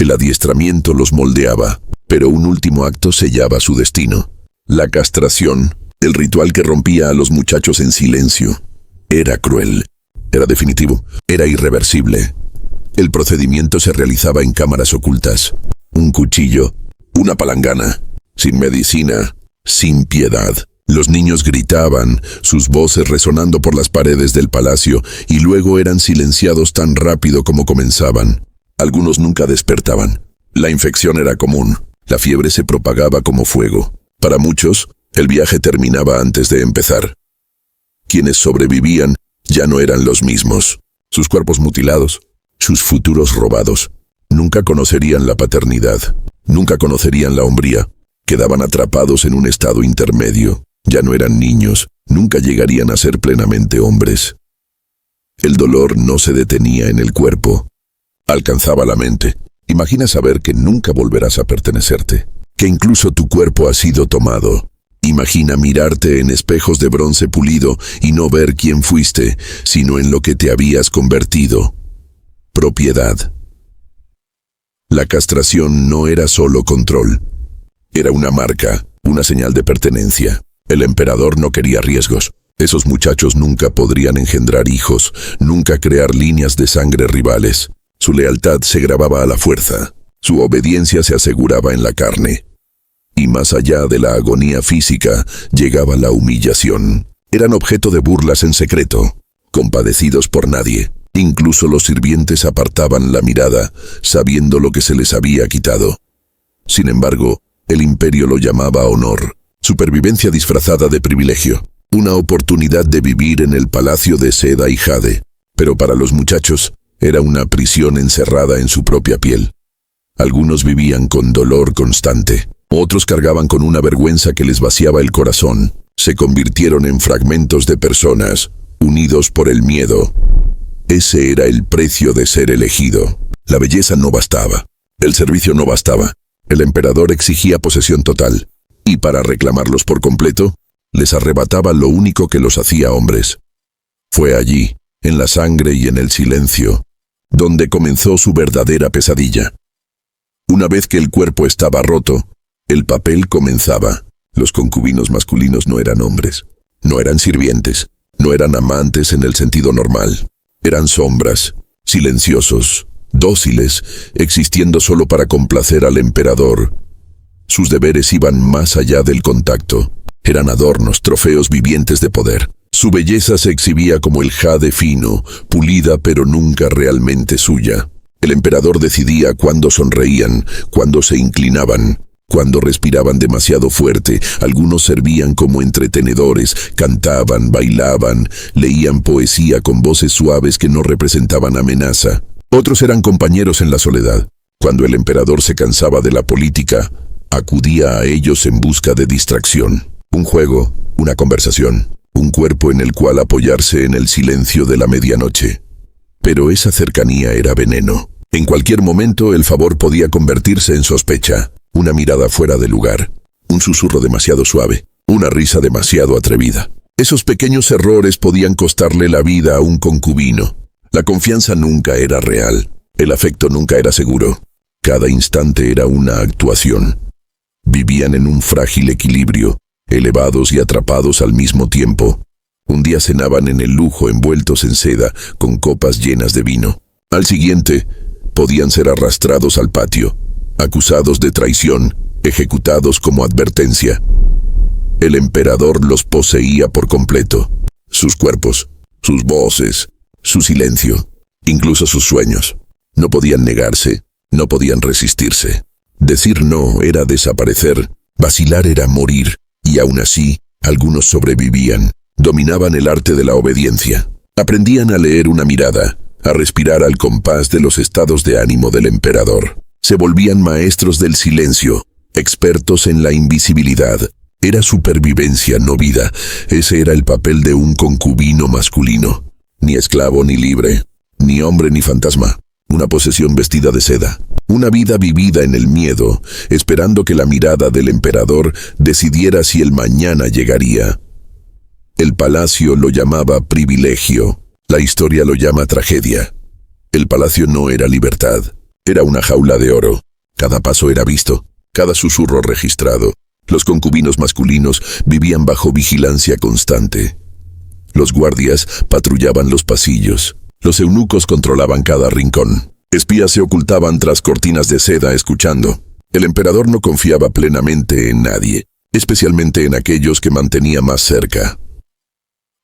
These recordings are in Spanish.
El adiestramiento los moldeaba, pero un último acto sellaba su destino. La castración, el ritual que rompía a los muchachos en silencio. Era cruel, era definitivo, era irreversible. El procedimiento se realizaba en cámaras ocultas. Un cuchillo, una palangana, sin medicina, sin piedad. Los niños gritaban, sus voces resonando por las paredes del palacio, y luego eran silenciados tan rápido como comenzaban. Algunos nunca despertaban. La infección era común. La fiebre se propagaba como fuego. Para muchos, el viaje terminaba antes de empezar. Quienes sobrevivían ya no eran los mismos. Sus cuerpos mutilados, sus futuros robados. Nunca conocerían la paternidad. Nunca conocerían la hombría. Quedaban atrapados en un estado intermedio. Ya no eran niños. Nunca llegarían a ser plenamente hombres. El dolor no se detenía en el cuerpo. Alcanzaba la mente. Imagina saber que nunca volverás a pertenecerte, que incluso tu cuerpo ha sido tomado. Imagina mirarte en espejos de bronce pulido y no ver quién fuiste, sino en lo que te habías convertido. Propiedad. La castración no era solo control. Era una marca, una señal de pertenencia. El emperador no quería riesgos. Esos muchachos nunca podrían engendrar hijos, nunca crear líneas de sangre rivales. Su lealtad se grababa a la fuerza, su obediencia se aseguraba en la carne. Y más allá de la agonía física, llegaba la humillación. Eran objeto de burlas en secreto, compadecidos por nadie. Incluso los sirvientes apartaban la mirada, sabiendo lo que se les había quitado. Sin embargo, el imperio lo llamaba honor, supervivencia disfrazada de privilegio, una oportunidad de vivir en el palacio de seda y jade. Pero para los muchachos, era una prisión encerrada en su propia piel. Algunos vivían con dolor constante, otros cargaban con una vergüenza que les vaciaba el corazón. Se convirtieron en fragmentos de personas, unidos por el miedo. Ese era el precio de ser elegido. La belleza no bastaba, el servicio no bastaba. El emperador exigía posesión total, y para reclamarlos por completo, les arrebataba lo único que los hacía hombres. Fue allí, en la sangre y en el silencio, donde comenzó su verdadera pesadilla. Una vez que el cuerpo estaba roto, el papel comenzaba. Los concubinos masculinos no eran hombres, no eran sirvientes, no eran amantes en el sentido normal. Eran sombras, silenciosos, dóciles, existiendo solo para complacer al emperador. Sus deberes iban más allá del contacto. Eran adornos, trofeos vivientes de poder. Su belleza se exhibía como el jade fino, pulida pero nunca realmente suya. El emperador decidía cuándo sonreían, cuándo se inclinaban, cuándo respiraban demasiado fuerte. Algunos servían como entretenedores, cantaban, bailaban, leían poesía con voces suaves que no representaban amenaza. Otros eran compañeros en la soledad. Cuando el emperador se cansaba de la política, acudía a ellos en busca de distracción. Un juego, una conversación. Un cuerpo en el cual apoyarse en el silencio de la medianoche. Pero esa cercanía era veneno. En cualquier momento el favor podía convertirse en sospecha, una mirada fuera de lugar, un susurro demasiado suave, una risa demasiado atrevida. Esos pequeños errores podían costarle la vida a un concubino. La confianza nunca era real, el afecto nunca era seguro. Cada instante era una actuación. Vivían en un frágil equilibrio, elevados y atrapados al mismo tiempo. Un día cenaban en el lujo envueltos en seda, con copas llenas de vino. Al siguiente, podían ser arrastrados al patio, acusados de traición, ejecutados como advertencia. El emperador los poseía por completo. Sus cuerpos, sus voces, su silencio, incluso sus sueños. No podían negarse, no podían resistirse. Decir no era desaparecer, vacilar era morir. Y aún así, algunos sobrevivían, dominaban el arte de la obediencia. Aprendían a leer una mirada, a respirar al compás de los estados de ánimo del emperador. Se volvían maestros del silencio, expertos en la invisibilidad. Era supervivencia, no vida. Ese era el papel de un concubino masculino. Ni esclavo ni libre, ni hombre ni fantasma. Una posesión vestida de seda. Una vida vivida en el miedo, esperando que la mirada del emperador decidiera si el mañana llegaría. El palacio lo llamaba privilegio, la historia lo llama tragedia. El palacio no era libertad, Era una jaula de oro. Cada paso era visto, cada susurro registrado. Los concubinos masculinos vivían bajo vigilancia constante. Los guardias patrullaban los pasillos. Los eunucos controlaban cada rincón. Espías se ocultaban tras cortinas de seda escuchando. El emperador no confiaba plenamente en nadie, especialmente en aquellos que mantenía más cerca.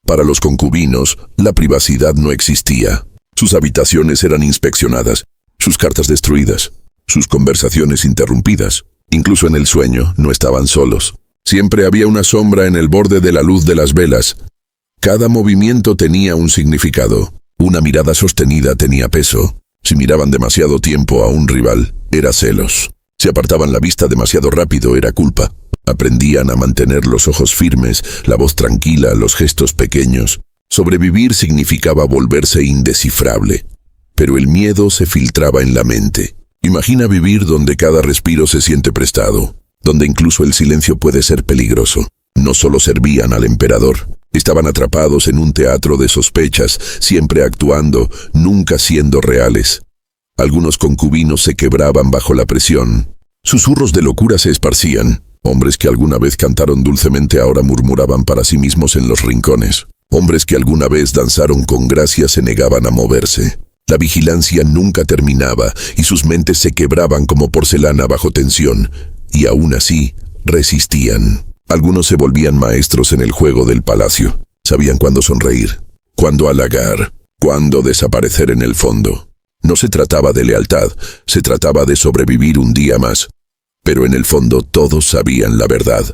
Para los concubinos, la privacidad no existía. Sus habitaciones eran inspeccionadas, sus cartas destruidas, sus conversaciones interrumpidas. Incluso en el sueño no estaban solos. Siempre había una sombra en el borde de la luz de las velas. Cada movimiento tenía un significado. Una mirada sostenida tenía peso. Si miraban demasiado tiempo a un rival, era celos. Si apartaban la vista demasiado rápido, era culpa. Aprendían a mantener los ojos firmes, la voz tranquila, los gestos pequeños. Sobrevivir significaba volverse indescifrable. Pero el miedo se filtraba en la mente. Imagina vivir donde cada respiro se siente prestado, donde incluso el silencio puede ser peligroso. No solo servían al emperador, estaban atrapados en un teatro de sospechas, siempre actuando, nunca siendo reales. Algunos concubinos se quebraban bajo la presión. Susurros de locura se esparcían. Hombres que alguna vez cantaron dulcemente ahora murmuraban para sí mismos en los rincones. Hombres que alguna vez danzaron con gracia se negaban a moverse. La vigilancia nunca terminaba y sus mentes se quebraban como porcelana bajo tensión, y aún así resistían. Algunos se volvían maestros en el juego del palacio. Sabían cuándo sonreír, cuándo halagar, cuándo desaparecer en el fondo. No se trataba de lealtad, se trataba de sobrevivir un día más. Pero en el fondo todos sabían la verdad.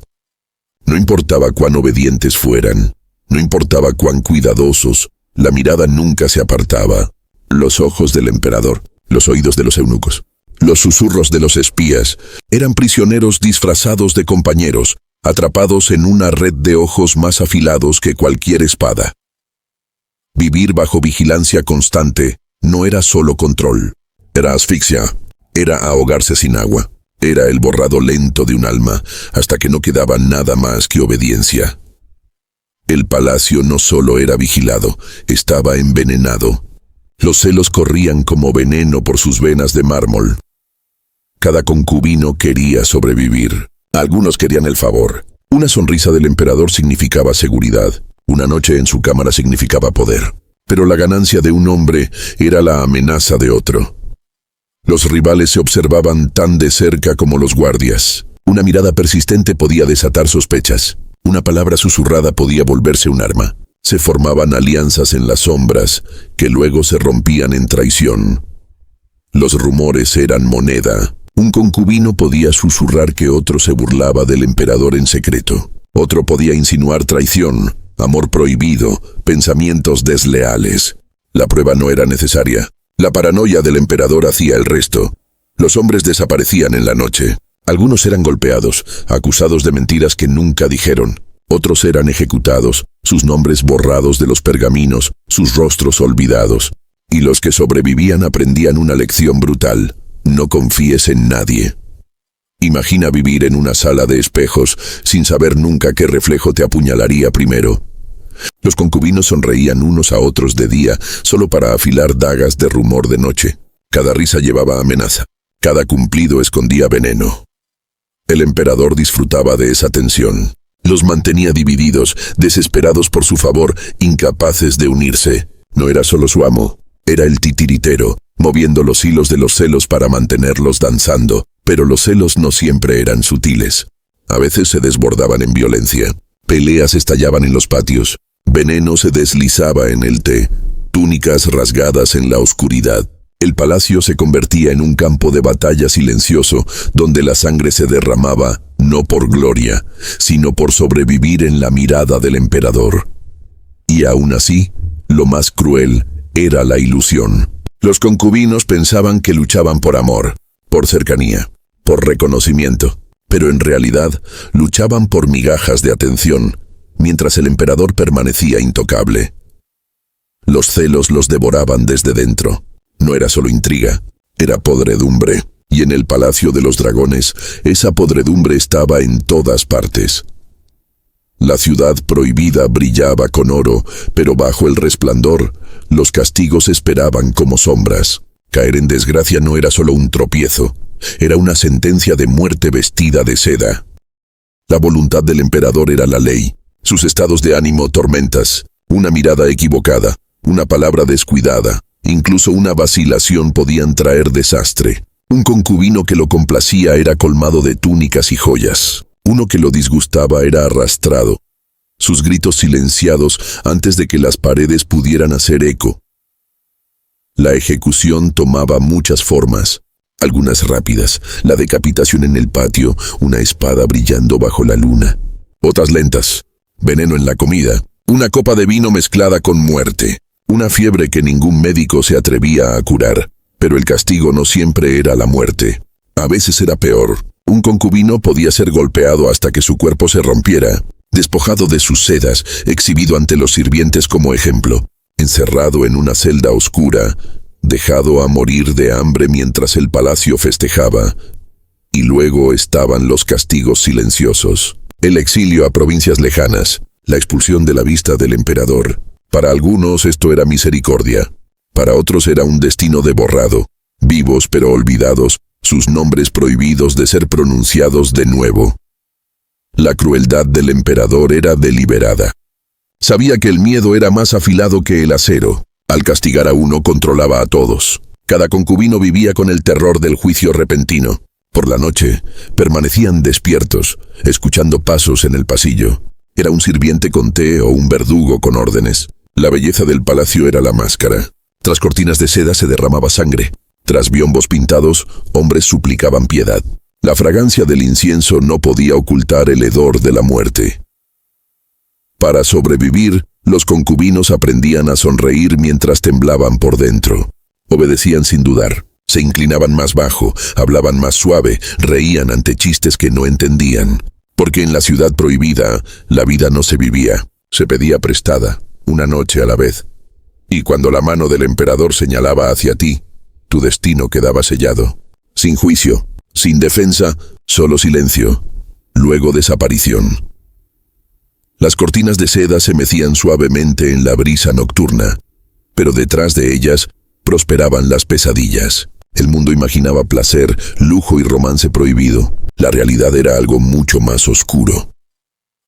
No importaba cuán obedientes fueran, no importaba cuán cuidadosos, la mirada nunca se apartaba. Los ojos del emperador, los oídos de los eunucos, los susurros de los espías, eran prisioneros disfrazados de compañeros, atrapados en una red de ojos más afilados que cualquier espada. Vivir bajo vigilancia constante no era solo control, era asfixia, era ahogarse sin agua, era el borrado lento de un alma hasta que no quedaba nada más que obediencia. El palacio no solo era vigilado, estaba envenenado. Los celos corrían como veneno por sus venas de mármol. Cada concubino quería sobrevivir. Algunos querían el favor. Una sonrisa del emperador significaba seguridad. Una noche en su cámara significaba poder. Pero la ganancia de un hombre era la amenaza de otro. Los rivales se observaban tan de cerca como los guardias. Una mirada persistente podía desatar sospechas. Una palabra susurrada podía volverse un arma. Se formaban alianzas en las sombras, que luego se rompían en traición. Los rumores eran moneda. Un concubino podía susurrar que otro se burlaba del emperador en secreto. Otro podía insinuar traición, amor prohibido, pensamientos desleales. La prueba no era necesaria. La paranoia del emperador hacía el resto. Los hombres desaparecían en la noche. Algunos eran golpeados, acusados de mentiras que nunca dijeron. Otros eran ejecutados, sus nombres borrados de los pergaminos, sus rostros olvidados. Y los que sobrevivían aprendían una lección brutal: no confíes en nadie. Imagina vivir en una sala de espejos sin saber nunca qué reflejo te apuñalaría primero. Los concubinos sonreían unos a otros de día solo para afilar dagas de rumor de noche. Cada risa llevaba amenaza, cada cumplido escondía veneno. El emperador disfrutaba de esa tensión. Los mantenía divididos, desesperados por su favor, incapaces de unirse. No era solo su amo, era el titiritero, moviendo los hilos de los celos para mantenerlos danzando. Pero los celos no siempre eran sutiles. A veces se desbordaban en violencia. Peleas estallaban en los patios. Veneno se deslizaba en el té. Túnicas rasgadas en la oscuridad. El palacio se convertía en un campo de batalla silencioso, donde la sangre se derramaba, no por gloria, sino por sobrevivir en la mirada del emperador. Y aún así, lo más cruel era la ilusión. Los concubinos pensaban que luchaban por amor, por cercanía, por reconocimiento, pero en realidad luchaban por migajas de atención, mientras el emperador permanecía intocable. Los celos los devoraban desde dentro. No era solo intriga, era podredumbre. Y en el Palacio de los Dragones, esa podredumbre estaba en todas partes. La ciudad prohibida brillaba con oro, pero bajo el resplandor, los castigos esperaban como sombras. Caer en desgracia no era solo un tropiezo, era una sentencia de muerte vestida de seda. La voluntad del emperador era la ley, sus estados de ánimo tormentas, una mirada equivocada, una palabra descuidada, incluso una vacilación podían traer desastre. Un concubino que lo complacía era colmado de túnicas y joyas. Uno que lo disgustaba era arrastrado, sus gritos silenciados antes de que las paredes pudieran hacer eco. La ejecución tomaba muchas formas, algunas rápidas, la decapitación en el patio, una espada brillando bajo la luna. Otras lentas, veneno en la comida, una copa de vino mezclada con muerte, una fiebre que ningún médico se atrevía a curar. Pero el castigo no siempre era la muerte. A veces era peor. Un concubino podía ser golpeado hasta que su cuerpo se rompiera, despojado de sus sedas, exhibido ante los sirvientes como ejemplo, encerrado en una celda oscura, dejado a morir de hambre mientras el palacio festejaba. Y luego estaban los castigos silenciosos, el exilio a provincias lejanas, la expulsión de la vista del emperador. Para algunos esto era misericordia, para otros era un destino de borrado, vivos pero olvidados, sus nombres prohibidos de ser pronunciados de nuevo. La crueldad del emperador era deliberada. Sabía que el miedo era más afilado que el acero. Al castigar a uno controlaba a todos. Cada concubino vivía con el terror del juicio repentino. Por la noche, permanecían despiertos, escuchando pasos en el pasillo. Era un sirviente con té o un verdugo con órdenes. La belleza del palacio era la máscara. Tras cortinas de seda se derramaba sangre. Tras biombos pintados, hombres suplicaban piedad. La fragancia del incienso no podía ocultar el hedor de la muerte. Para sobrevivir, los concubinos aprendían a sonreír mientras temblaban por dentro. Obedecían sin dudar. Se inclinaban más bajo, hablaban más suave, reían ante chistes que no entendían. Porque en la ciudad prohibida, la vida no se vivía, se pedía prestada, una noche a la vez. Y cuando la mano del emperador señalaba hacia ti, tu destino quedaba sellado. Sin juicio, sin defensa, solo silencio, luego desaparición. Las cortinas de seda se mecían suavemente en la brisa nocturna, pero detrás de ellas prosperaban las pesadillas. El mundo imaginaba placer, lujo y romance prohibido. La realidad era algo mucho más oscuro.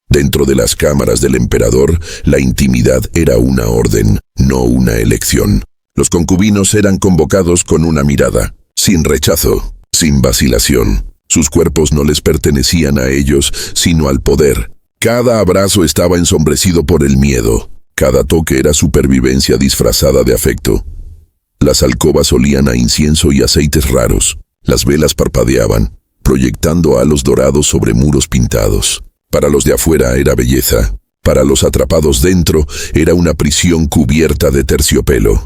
Dentro de las cámaras del emperador, la intimidad era una orden, no una elección. Los concubinos eran convocados con una mirada, sin rechazo, sin vacilación. Sus cuerpos no les pertenecían a ellos, sino al poder. Cada abrazo estaba ensombrecido por el miedo. Cada toque era supervivencia disfrazada de afecto. Las alcobas olían a incienso y aceites raros. Las velas parpadeaban, proyectando halos dorados sobre muros pintados. Para los de afuera era belleza. Para los atrapados dentro era una prisión cubierta de terciopelo.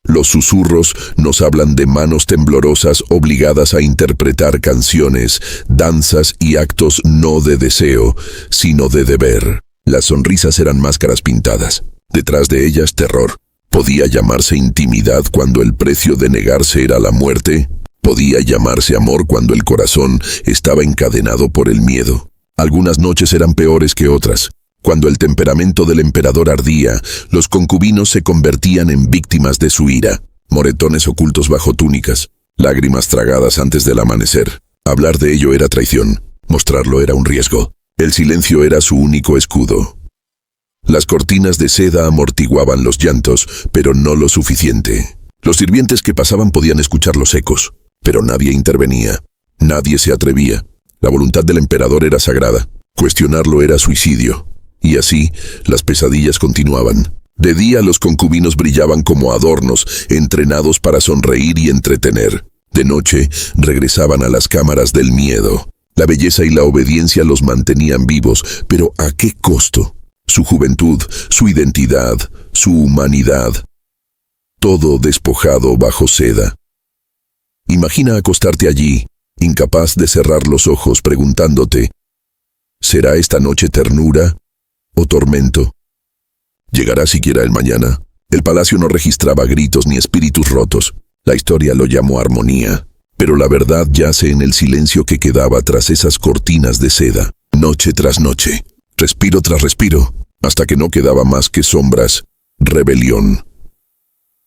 Los susurros nos hablan de manos temblorosas obligadas a interpretar canciones, danzas y actos no de deseo, sino de deber. Las sonrisas eran máscaras pintadas. Detrás de ellas terror. ¿Podía llamarse intimidad cuando el precio de negarse era la muerte? ¿Podía llamarse amor cuando el corazón estaba encadenado por el miedo? Algunas noches eran peores que otras. Cuando el temperamento del emperador ardía, los concubinos se convertían en víctimas de su ira. Moretones ocultos bajo túnicas, lágrimas tragadas antes del amanecer. Hablar de ello era traición, mostrarlo era un riesgo. El silencio era su único escudo. Las cortinas de seda amortiguaban los llantos, pero no lo suficiente. Los sirvientes que pasaban podían escuchar los ecos, pero nadie intervenía. Nadie se atrevía. La voluntad del emperador era sagrada. Cuestionarlo era suicidio. Y así, las pesadillas continuaban. De día los concubinos brillaban como adornos, entrenados para sonreír y entretener. De noche, regresaban a las cámaras del miedo. La belleza y la obediencia los mantenían vivos, pero ¿a qué costo? Su juventud, su identidad, su humanidad. Todo despojado bajo seda. Imagina acostarte allí, incapaz de cerrar los ojos, preguntándote, ¿será esta noche ternura o tormento? ¿Llegará siquiera el mañana? El palacio no registraba gritos ni espíritus rotos. La historia lo llamó armonía. Pero la verdad yace en el silencio que quedaba tras esas cortinas de seda, noche tras noche, respiro tras respiro, hasta que no quedaba más que sombras, rebelión.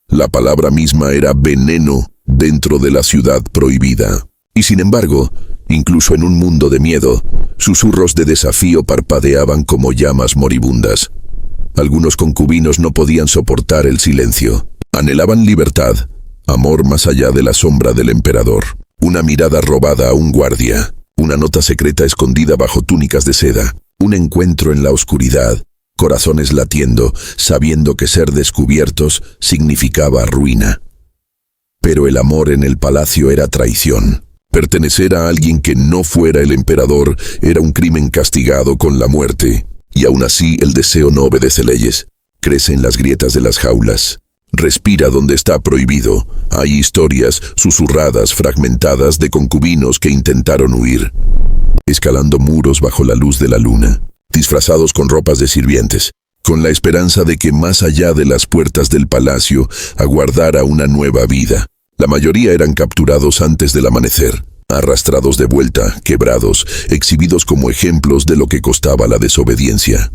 La palabra misma era veneno dentro de la ciudad prohibida. Y sin embargo, incluso en un mundo de miedo, susurros de desafío parpadeaban como llamas moribundas. Algunos concubinos no podían soportar el silencio. Anhelaban libertad, amor más allá de la sombra del emperador, una mirada robada a un guardia, una nota secreta escondida bajo túnicas de seda, un encuentro en la oscuridad, corazones latiendo, sabiendo que ser descubiertos significaba ruina. Pero el amor en el palacio era traición. Pertenecer a alguien que no fuera el emperador era un crimen castigado con la muerte. Y aún así el deseo no obedece leyes. Crece en las grietas de las jaulas. Respira donde está prohibido. Hay historias susurradas, fragmentadas de concubinos que intentaron huir, escalando muros bajo la luz de la luna, disfrazados con ropas de sirvientes, con la esperanza de que más allá de las puertas del palacio aguardara una nueva vida. La mayoría eran capturados antes del amanecer, arrastrados de vuelta, quebrados, exhibidos como ejemplos de lo que costaba la desobediencia.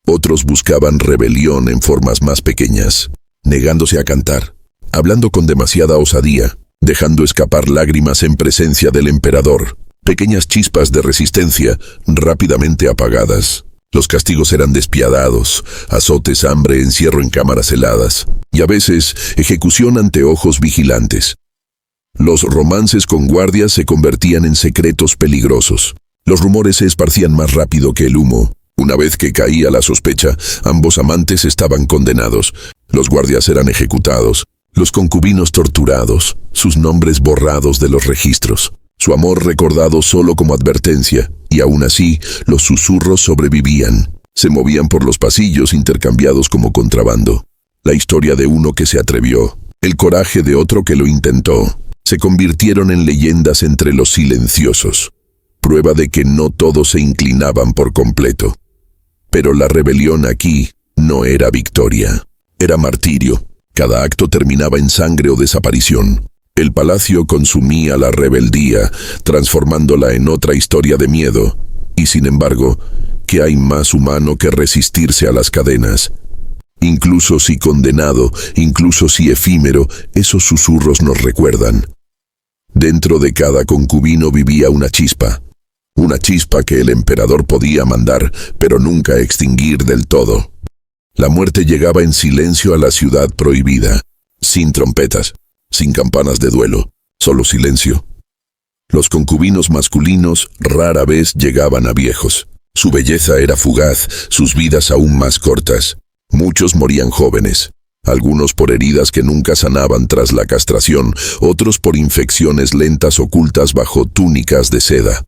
Otros buscaban rebelión en formas más pequeñas, negándose a cantar, hablando con demasiada osadía, dejando escapar lágrimas en presencia del emperador, pequeñas chispas de resistencia rápidamente apagadas. Los castigos eran despiadados, azotes, hambre, encierro en cámaras heladas, y a veces ejecución ante ojos vigilantes. Los romances con guardias se convertían en secretos peligrosos. Los rumores se esparcían más rápido que el humo. Una vez que caía la sospecha, ambos amantes estaban condenados. Los guardias eran ejecutados, los concubinos torturados, sus nombres borrados de los registros, su amor recordado solo como advertencia, y aún así los susurros sobrevivían. Se movían por los pasillos intercambiados como contrabando. La historia de uno que se atrevió, el coraje de otro que lo intentó, se convirtieron en leyendas entre los silenciosos, prueba de que no todos se inclinaban por completo. Pero la rebelión aquí no era victoria, era martirio. Cada acto terminaba en sangre o desaparición. El palacio consumía la rebeldía, transformándola en otra historia de miedo. Y sin embargo, ¿qué hay más humano que resistirse a las cadenas? Incluso si condenado, incluso si efímero, esos susurros nos recuerdan. Dentro de cada concubino vivía una chispa que el emperador podía mandar, pero nunca extinguir del todo. La muerte llegaba en silencio a la ciudad prohibida, sin trompetas, sin campanas de duelo, solo silencio. Los concubinos masculinos rara vez llegaban a viejos. Su belleza era fugaz, sus vidas aún más cortas. Muchos morían jóvenes, algunos por heridas que nunca sanaban tras la castración, otros por infecciones lentas ocultas bajo túnicas de seda.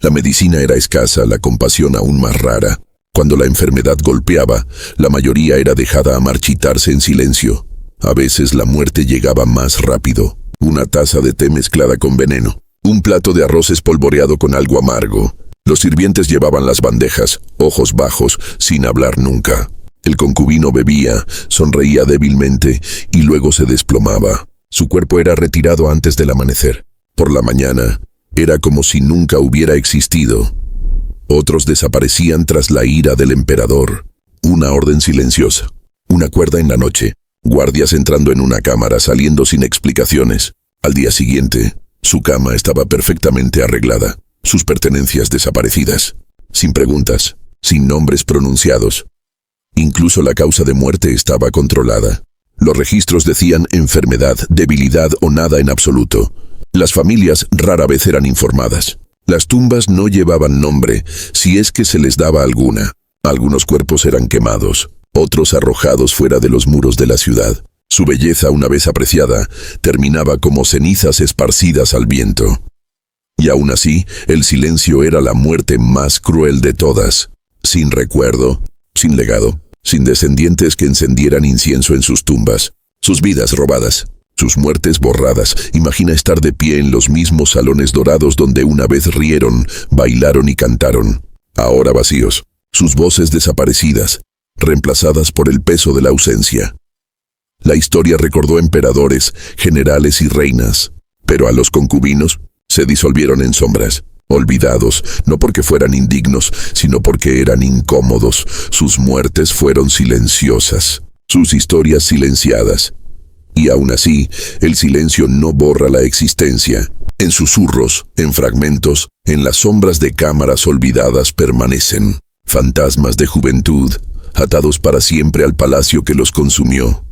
La medicina era escasa, la compasión aún más rara. Cuando la enfermedad golpeaba, la mayoría era dejada a marchitarse en silencio. A veces la muerte llegaba más rápido. Una taza de té mezclada con veneno, un plato de arroz espolvoreado con algo amargo. Los sirvientes llevaban las bandejas, ojos bajos, sin hablar nunca. El concubino bebía, sonreía débilmente y luego se desplomaba. Su cuerpo era retirado antes del amanecer. Por la mañana, era como si nunca hubiera existido. Otros desaparecían tras la ira del emperador. Una orden silenciosa, una cuerda en la noche, guardias entrando en una cámara, saliendo sin explicaciones. Al día siguiente, su cama estaba perfectamente arreglada, sus pertenencias desaparecidas, sin preguntas, sin nombres pronunciados. Incluso la causa de muerte estaba controlada. Los registros decían enfermedad, debilidad o nada en absoluto. Las familias rara vez eran informadas. Las tumbas no llevaban nombre, si es que se les daba alguna. Algunos cuerpos eran quemados, otros arrojados fuera de los muros de la ciudad. Su belleza, una vez apreciada, terminaba como cenizas esparcidas al viento. Y aún así, el silencio era la muerte más cruel de todas. Sin recuerdo, sin legado, sin descendientes que encendieran incienso en sus tumbas. Sus vidas robadas, sus muertes borradas. Imagina estar de pie en los mismos salones dorados donde una vez rieron, bailaron y cantaron. Ahora vacíos, sus voces desaparecidas, reemplazadas por el peso de la ausencia. La historia recordó emperadores, generales y reinas, pero a los concubinos se disolvieron en sombras, olvidados, no porque fueran indignos, sino porque eran incómodos. Sus muertes fueron silenciosas. sus historias silenciadas. Y aún así, el silencio no borra la existencia. En susurros, en fragmentos, en las sombras de cámaras olvidadas permanecen fantasmas de juventud, atados para siempre al palacio que los consumió.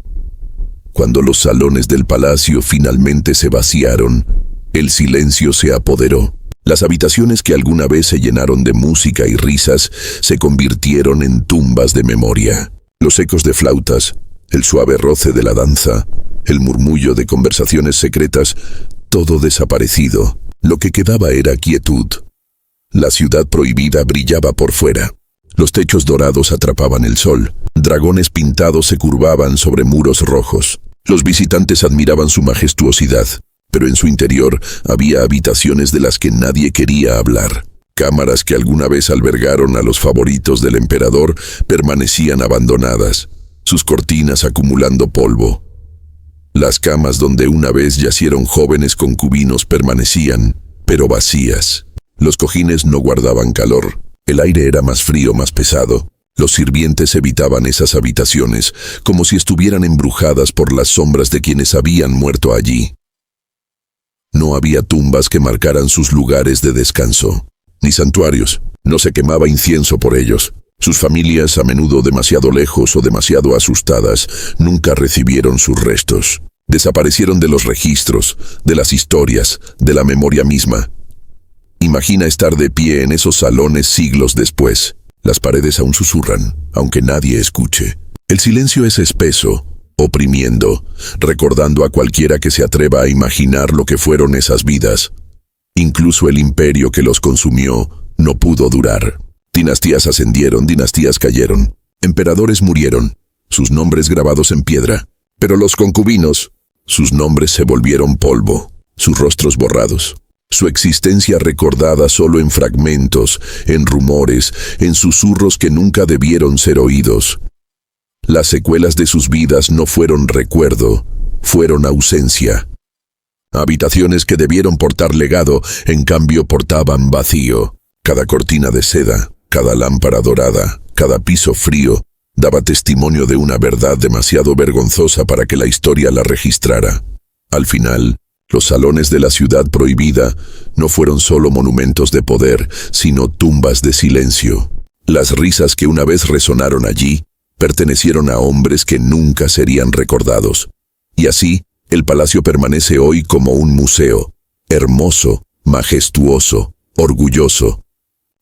Cuando los salones del palacio finalmente se vaciaron, el silencio se apoderó. Las habitaciones que alguna vez se llenaron de música y risas se convirtieron en tumbas de memoria. Los ecos de flautas, el suave roce de la danza, el murmullo de conversaciones secretas, todo desaparecido. Lo que quedaba era quietud. La ciudad prohibida brillaba por fuera. Los techos dorados atrapaban el sol. Dragones pintados se curvaban sobre muros rojos. Los visitantes admiraban su majestuosidad, pero en su interior había habitaciones de las que nadie quería hablar. Cámaras que alguna vez albergaron a los favoritos del emperador permanecían abandonadas, sus cortinas acumulando polvo. Las camas donde una vez yacieron jóvenes concubinos permanecían, pero vacías. Los cojines no guardaban calor. El aire era más frío, más pesado. Los sirvientes evitaban esas habitaciones, como si estuvieran embrujadas por las sombras de quienes habían muerto allí. No había tumbas que marcaran sus lugares de descanso, ni santuarios. No se quemaba incienso por ellos. Sus familias, a menudo demasiado lejos o demasiado asustadas, nunca recibieron sus restos. Desaparecieron de los registros, de las historias, de la memoria misma. Imagina estar de pie en esos salones siglos después. Las paredes aún susurran, aunque nadie escuche. El silencio es espeso, oprimiendo, recordando a cualquiera que se atreva a imaginar lo que fueron esas vidas. Incluso el imperio que los consumió no pudo durar. Dinastías ascendieron, dinastías cayeron. Emperadores murieron, sus nombres grabados en piedra. Pero los concubinos, sus nombres se volvieron polvo, sus rostros borrados. Su existencia recordada solo en fragmentos, en rumores, en susurros que nunca debieron ser oídos. Las secuelas de sus vidas no fueron recuerdo, fueron ausencia. Habitaciones que debieron portar legado, en cambio portaban vacío. Cada cortina de seda, cada lámpara dorada, cada piso frío, daba testimonio de una verdad demasiado vergonzosa para que la historia la registrara. Al final, los salones de la ciudad prohibida no fueron solo monumentos de poder, sino tumbas de silencio. Las risas que una vez resonaron allí pertenecieron a hombres que nunca serían recordados. Y así, el palacio permanece hoy como un museo, hermoso, majestuoso, orgulloso.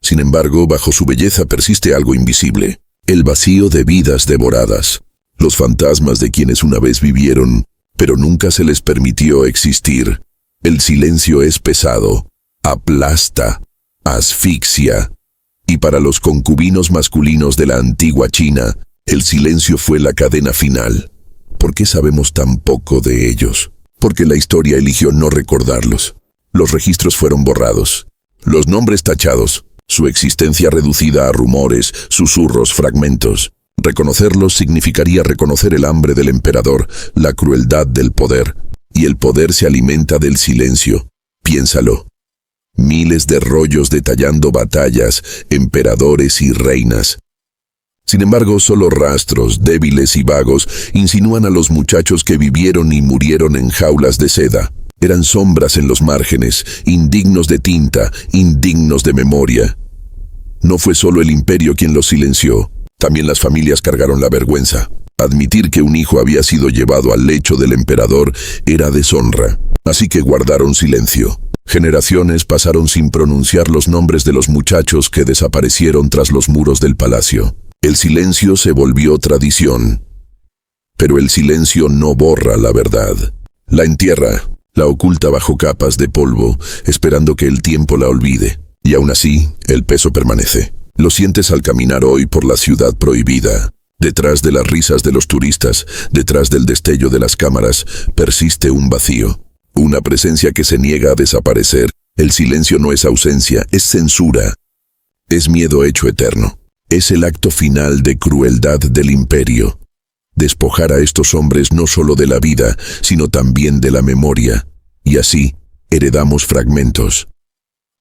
Sin embargo, bajo su belleza persiste algo invisible, el vacío de vidas devoradas, los fantasmas de quienes una vez vivieron, pero nunca se les permitió existir. El silencio es pesado, aplasta, asfixia. Y para los concubinos masculinos de la antigua China, el silencio fue la cadena final. ¿Por qué sabemos tan poco de ellos? Porque la historia eligió no recordarlos. Los registros fueron borrados, los nombres tachados, su existencia reducida a rumores, susurros, fragmentos. Reconocerlos significaría reconocer el hambre del emperador, la crueldad del poder, y el poder se alimenta del silencio. Piénsalo. Miles de rollos detallando batallas, emperadores y reinas. Sin embargo, solo rastros, débiles y vagos, insinúan a los muchachos que vivieron y murieron en jaulas de seda. Eran sombras en los márgenes, indignos de tinta, indignos de memoria. No fue solo el imperio quien los silenció. También las familias cargaron la vergüenza. Admitir que un hijo había sido llevado al lecho del emperador era deshonra, así que guardaron silencio. Generaciones pasaron sin pronunciar los nombres de los muchachos que desaparecieron tras los muros del palacio. El silencio se volvió tradición. Pero el silencio no borra la verdad. La entierra, la oculta bajo capas de polvo, esperando que el tiempo la olvide. Y aún así, el peso permanece. Lo sientes al caminar hoy por la ciudad prohibida. Detrás de las risas de los turistas, detrás del destello de las cámaras, persiste un vacío. Una presencia que se niega a desaparecer. El silencio no es ausencia, es censura. Es miedo hecho eterno. Es el acto final de crueldad del imperio. Despojar a estos hombres no solo de la vida, sino también de la memoria. Y así, heredamos fragmentos.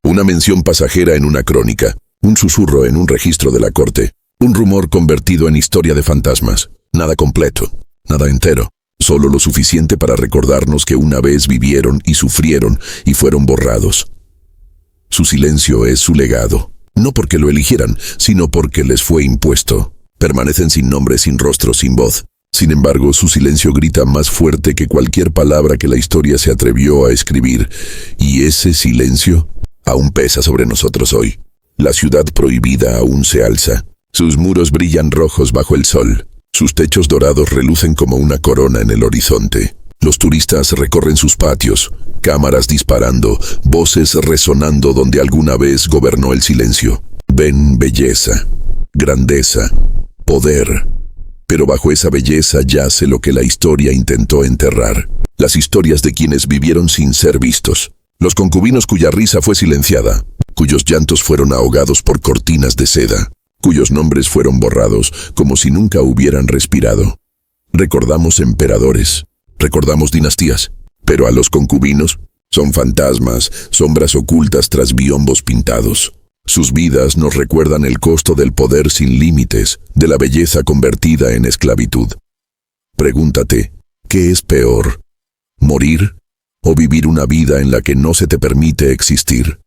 Una mención pasajera en una crónica. Un susurro en un registro de la corte, un rumor convertido en historia de fantasmas. Nada completo, nada entero, solo lo suficiente para recordarnos que una vez vivieron y sufrieron y fueron borrados. Su silencio es su legado, no porque lo eligieran, sino porque les fue impuesto. Permanecen sin nombre, sin rostro, sin voz. Sin embargo, su silencio grita más fuerte que cualquier palabra que la historia se atrevió a escribir, y ese silencio aún pesa sobre nosotros hoy. La ciudad prohibida aún se alza. Sus muros brillan rojos bajo el sol. Sus techos dorados relucen como una corona en el horizonte. Los turistas recorren sus patios, cámaras disparando, voces resonando donde alguna vez gobernó el silencio. Ven belleza, grandeza, poder. Pero bajo esa belleza yace lo que la historia intentó enterrar. Las historias de quienes vivieron sin ser vistos. Los concubinos cuya risa fue silenciada, cuyos llantos fueron ahogados por cortinas de seda, cuyos nombres fueron borrados como si nunca hubieran respirado. Recordamos emperadores, recordamos dinastías, pero a los concubinos son fantasmas, sombras ocultas tras biombos pintados. Sus vidas nos recuerdan el costo del poder sin límites, de la belleza convertida en esclavitud. Pregúntate, ¿qué es peor? ¿Morir o vivir una vida en la que no se te permite existir?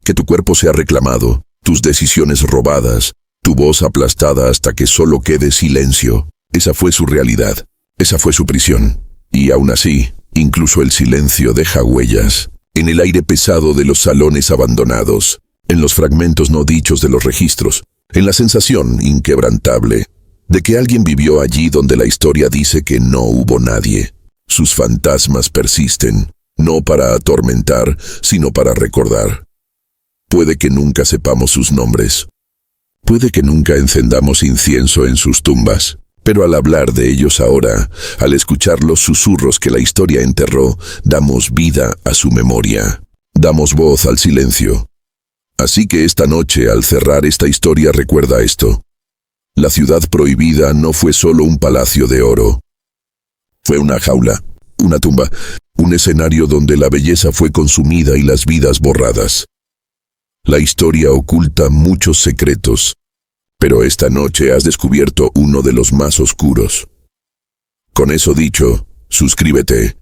Que tu cuerpo sea reclamado, tus decisiones robadas, tu voz aplastada hasta que solo quede silencio. Esa fue su realidad, esa fue su prisión. Y aún así, incluso el silencio deja huellas. En el aire pesado de los salones abandonados, en los fragmentos no dichos de los registros, en la sensación inquebrantable de que alguien vivió allí donde la historia dice que no hubo nadie. Sus fantasmas persisten, no para atormentar, sino para recordar. Puede que nunca sepamos sus nombres. Puede que nunca encendamos incienso en sus tumbas. Pero al hablar de ellos ahora, al escuchar los susurros que la historia enterró, damos vida a su memoria. Damos voz al silencio. Así que esta noche, al cerrar esta historia, recuerda esto. La ciudad prohibida no fue solo un palacio de oro. Fue una jaula, una tumba, un escenario donde la belleza fue consumida y las vidas borradas. La historia oculta muchos secretos, pero esta noche has descubierto uno de los más oscuros. Con eso dicho, suscríbete,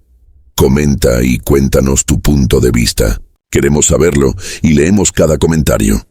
comenta y cuéntanos tu punto de vista. Queremos saberlo y leemos cada comentario.